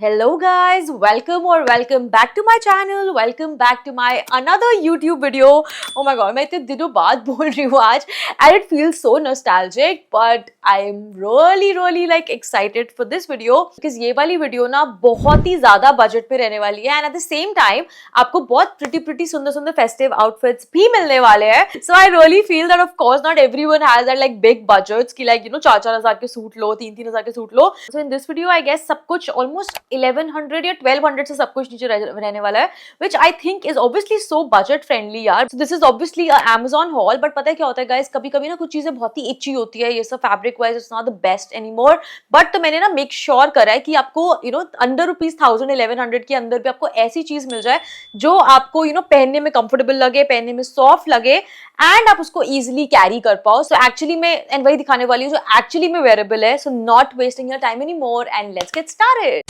Hello guys, welcome back to my channel, welcome back to my another YouTube video. Oh my god, मैं इतने दिनों बाद बोल रही हूँ आज and it feels so nostalgic but I'm really like excited for this video because ये वाली वीडियो ना बहुत ही ज़्यादा बजट पे रहने वाली है and at the same time आपको बहुत pretty सुंदर festive outfits भी मिलने वाले हैं. So I really feel that of course not everyone has that like big budgets कि like you know 4-4 हज़ार के सूट लो, 3-3 हज़ार के suit low. So in this video I guess सब कुछ almost 1100 या 1200 से सब कुछ नीचे रहने वाला है which I think is obviously so budget friendly यार. So this is obviously a Amazon haul but पता है क्या होता है guys, कभी-कभी ना कुछ चीजें बहुत ही itchy होती है, ये सब fabric wise it's not the best anymore but तो मैंने ना make sure करा है कि आपको you know under ₹1000-1100 के अंदर भी आपको ऐसी चीज मिल जाए जो आपको you know पहनने में comfortable लगे, पहनने में soft लगे and आप उसको easily carry कर पाओ. So actually मैं and वही दिखाने वाली हूँ जो actually में wearable है. So not wasting your time anymore and let's get started.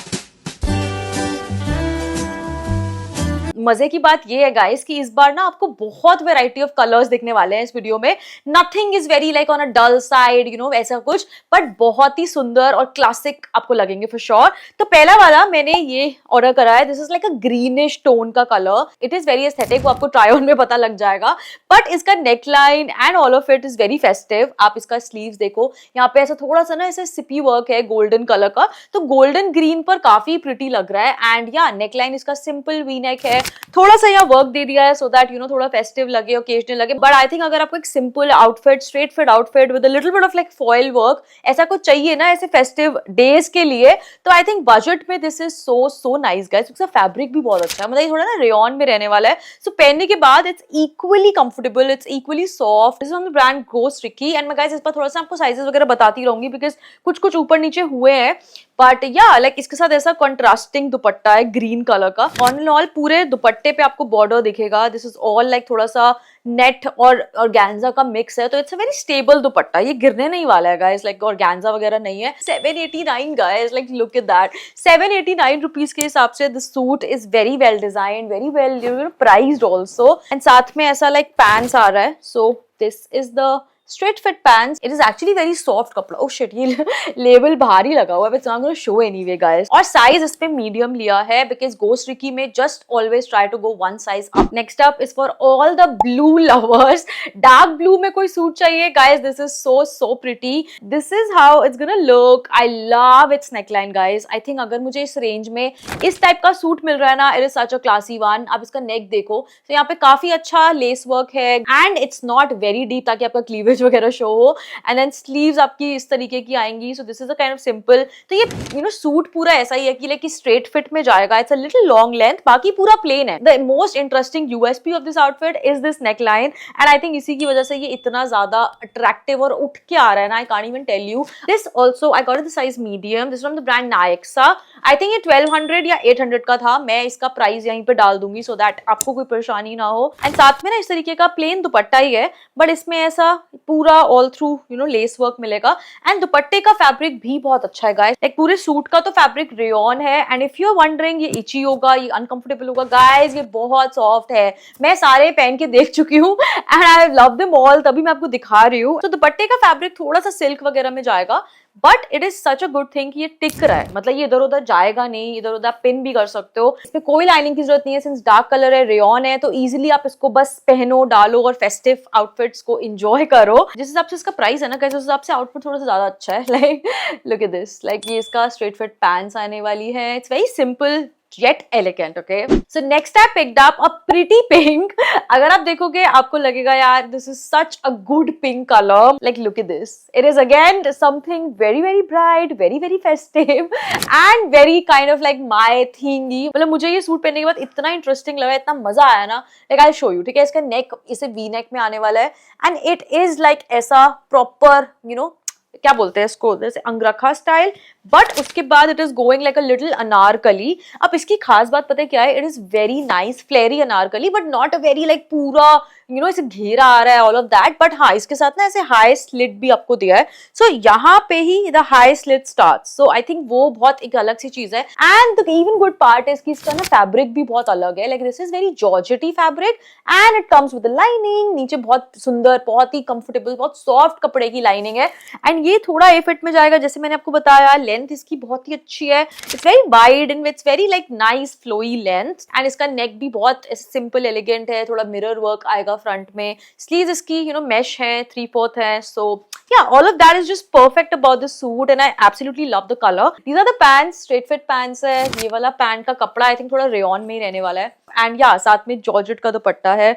मजे की बात ये है गाइस कि इस बार ना आपको बहुत वैरायटी ऑफ कलर्स दिखने वाले हैं इस वीडियो में. Nothing is very like on a dull side you know ऐसा कुछ बट बहुत ही सुंदर और क्लासिक आपको लगेंगे फॉर श्योर. तो पहला वाला मैंने ये ऑर्डर करा है. This is like a greenish tone का colour. It is very aesthetic, वो आपको ट्राई ऑन में पता लग जाएगा बट इसका neck line and all of it is very festive. आप इसका स्लीव्स देखो, यहाँ पे ऐसा थोड़ा सा ना ऐसे सिपी वर्क है गोल्डन कलर का, तो गोल्डन ग्रीन पर काफी प्रिटी लग रहा है. एंड या नेक लाइन इसका सिंपल वी नेक है, थोड़ा सा यहाँ वर्क दे दिया है सो दैट यू नो थोड़ा फेस्टिव लगे, ओकेजनल लगे. बट आई थिंक अगर आपको एक simple outfit, straight fit outfit with a little bit of like foil work ऐसा कुछ चाहिए ना ऐसे फेस्टिव डेज के लिए, तो आई थिंक बजट में this is so nice guys. उसका फैब्रिक भी बहुत अच्छा है, मतलब ये थोड़ा ना रेयन में रहने वाला है. सो पहनने के बाद it's equally comfortable, it's equally soft. This is from the brand ghost Ricky and मैं गाइस इस पर थोड़ा सा आपको साइजेस वगैरह बताती रहूंगी बिकॉज कुछ ऊपर नीचे हुए हैं. बट या लाइक इसके साथ ऐसा कंट्रास्टिंग दुपट्टा है ग्रीन कलर का. ऑन एंड ऑल पूरे दुपट्टे पे आपको बॉर्डर दिखेगा. दिस इज ऑल लाइक थोड़ा सा नेट और ऑर्गेन्जा का मिक्स है, तो इट्स अ वेरी स्टेबल दुपट्टा. ये गिरने नहीं वाला है गाइस, लाइक ऑर्गेन्जा वगैरह नहीं है. 789 guys, like look at that. 789 rupees के हिसाब से the suit is very well designed, very well priced also. And साथ में ऐसा लाइक पैंट्स आ रहा है. So this is the straight fit pants. It is actually very soft कपड़ा. Oh shit, ये लेबल भारी लगा हुआ है but I'm going to show anyway guys. और साइज इस पे मीडियम लिया है because Ghost Ricky में just always try to go one size up. Next up is for all the blue lovers. Dark blue में कोई सूट चाहिए guys, this is so pretty. This is how it's gonna look. I love its neckline guys. I think अगर मुझे इस range में इस type का suit मिल रहा है ना, it is such a classy one. आप इसका नेक देखो, तो यहाँ पे काफी अच्छा लेस वर्क है and it's not very deep ताकि आपका क्लीवेज वगैरह शो हो. एंड देन स्लीव्स आपकी इस तरीके की आएंगी. So this is a kind of simple. तो ये यू नो सूट पूरा ऐसा ही है कि लाइक स्ट्रेट फिट में जाएगा. It's a little long length, बाकी पूरा प्लेन है. The most interesting USP of this outfit is this neck line and I think इसी की वजह से ये इतना ज्यादा अट्रैक्टिव और उठ के आ रहा है ना. I can't even tell you. This also I got the size medium. This from the brand Nykaa. I think ये 1200 या 800 का था. मैं इसका प्राइस यहीं पे डाल दूंगी सो दैट आपको कोई परेशानी ना हो. एंड साथ में ना इस तरीके का प्लेन दुपट्टा ही है बट इसमें ऐसा पूरा all through you know lace work मिलेगा. एंड दुपट्टे का फैब्रिक भी बहुत अच्छा है गाइस. लाइक पूरे सूट का तो फैब्रिक रेयन है and if you are wondering ये इची होगा, ये अनकंफर्टेबल होगा, गाइस ये बहुत सॉफ्ट है. मैं सारे पहन के देख चुकी हूँ and I love them all, तभी मैं आपको दिखा रही हूँ. तो दुपट्टे का फैब्रिक थोड़ा सा सिल्क वगैरह में जाएगा but it is such a good thing कि ये टिक रहा है, मतलब ये इधर उधर जाएगा नहीं, इधर उधर पिन भी कर सकते हो. इसमें कोई लाइनिंग की जरूरत नहीं है सिंस डार्क कलर है, रेयन है, तो इजीली आप इसको बस पहनो डालो और फेस्टिव आउटफिट्स को एंजॉय करो. जिस हिसाब से इसका प्राइस है ना कैसे, उस हिसाब से आउटफिट थोड़ा सा ज्यादा अच्छा है. Like look at this, like ये इसका स्ट्रेट फिट पैंट्स आने वाली है. It's very simple yet elegant. Okay, so next I picked up a pretty pink. अगर आप देखोगे आपको लगेगा यार this is such a good pink color. Like look at this. It is again something very bright, very festive and very kind of like my thingy. मतलब मुझे ये suit पहनने के बाद इतना इंटरेस्टिंग लगा, इतना मजा आया ना. Like I'll show you. ठीक है, इसका नेक इसे वी नेक में आने वाला है and it is like ऐसा proper you know क्या बोलते हैं इसको, जैसे अंगरखा स्टाइल बट उसके बाद it is going like a little anarkali. अब इसकी खास बात पता है क्या है, it is very nice flary anarkali but not a very like पूरा यू नो इसे घेरा आ रहा है ऑल ऑफ दैट. बट हाँ इसके साथ ना ऐसे हाई स्लिट भी आपको दिया है. सो यहाँ पे ही the high slit starts. So I think वो बहुत एक अलग सी चीज है. And the even good part is कि इसका ना फैब्रिक भी बहुत अलग है. Like this is very georgette fabric and it comes with lining. नीचे बहुत सुंदर, बहुत ही कंफर्टेबल, बहुत सॉफ्ट कपड़े की लाइनिंग है. एंड ये थोड़ा ए फिट में जाएगा जैसे मैंने आपको बताया. लेंथ लेंथ इसकी बहुत ही अच्छी है, it's very wide and it's very like nice flowy length, and इसका नेक भी बहुत सिंपल एलिगेंट है, थोड़ा मिरर वर्क आएगा फ्रंट में, स्लीव्स इसकी मैश है, 3/4 है, सो yeah, all of that is just perfect about the suit and I absolutely love the color. These are the pants, straight fit pants है, ये वाला पैंट का कपड़ा I think थोड़ा रेयन में ही रहने वाला है, and yeah, साथ में जॉर्जेट का दुपट्टा है.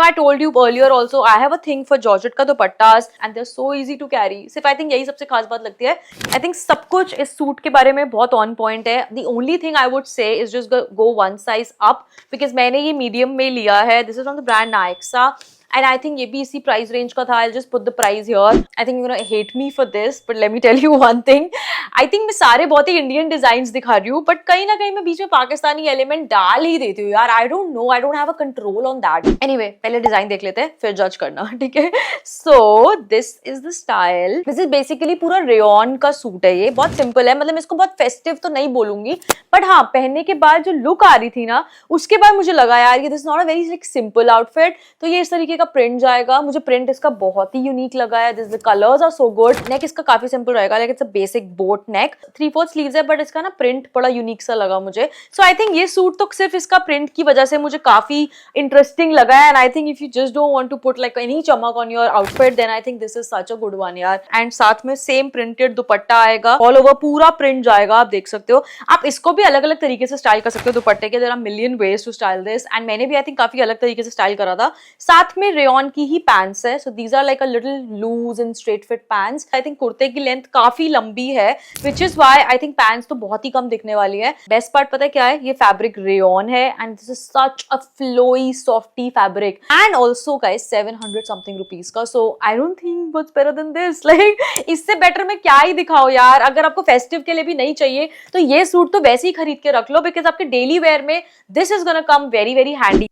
I told you earlier also I have a thing for georgette का दुपट्टास and they're so easy to carry. सिर्फ I think यही सबसे खास बात लगती है. I think सब कुछ इस सूट के बारे में बहुत on point है. The only thing I would say is just go one size up because मैंने ये medium में लिया है. This is from the brand Naixa. And I think ये भी इसी प्राइस रेंज का था. I'll just put the price here. I think you're gonna hate me for this, but let me tell you one thing. I think मैं सारे बहुत ही Indian design दिखा रही हूँ, बट कहीं ना कहीं मैं बीच में पाकिस्तानी एलिमेंट डाल ही देती हूँ यार. I don't know, I don't have a control on that. Anyway, पहले डिजाइन देख लेते हैं, फिर जज करना, ठीक है? So this is the style. This is basically पूरा रेयन का सूट है. ये बहुत सिंपल है, मतलब इसको बहुत फेस्टिव तो नहीं बोलूंगी, बट हाँ, पहनने के बाद जो लुक आ रही थी ना, उसके बाद मुझे लगा यार ये this not a very like simple outfit. तो ये इस तरीके का प्रिंट जाएगा. मुझे प्रिंट इसका बहुत ही यूनिक लगा है. This the colours are so good. Neck इसका काफी सिंपल रहेगा, like it's a basic boat neck. 3/4 sleeves है, बट इसका ना प्रिंट बड़ा यूनिक सा लगा मुझे. सो आई थिंक ये सूट तो सिर्फ इसका प्रिंट की वजह से मुझे काफी इंटरेस्टिंग लगा है. And I think if you just don't want to put like any चमक on your outfit, then I think this is such a good one यार. एंड साथ में सेम प्रिंटेड दुपट्टा आएगा, ऑल ओवर पूरा प्रिंट जाएगा. आप देख सकते हो, आप इसको भी अलग अलग तरीके से स्टाइल कर सकते हो दुपट्टे के. There are million ways to style this, and मैंने भी आई थिंक काफी अलग तरीके से स्टाइल करा था. साथ में रेयन की ही पैंट्स है, so these are like a little loose and straight fit pants. I think कुर्ते की लेंथ काफी लंबी है, which is why I think pants तो बहुत ही कम दिखने वाली है. बेस्ट पार्ट पता है क्या है? ये फैब्रिक रेयन है, and this is such a flowy softy fabric, and also guys 700 something rupees का. So I don't think what's better than this. Like इससे बेटर मैं क्या ही दिखाऊं यार. अगर आपको फेस्टिव के लिए भी नहीं चाहिए तो ये सूट तो वैसे ही खरीद के रख लो, बिकॉज आपके डेली वेयर में this is gonna come very very handy.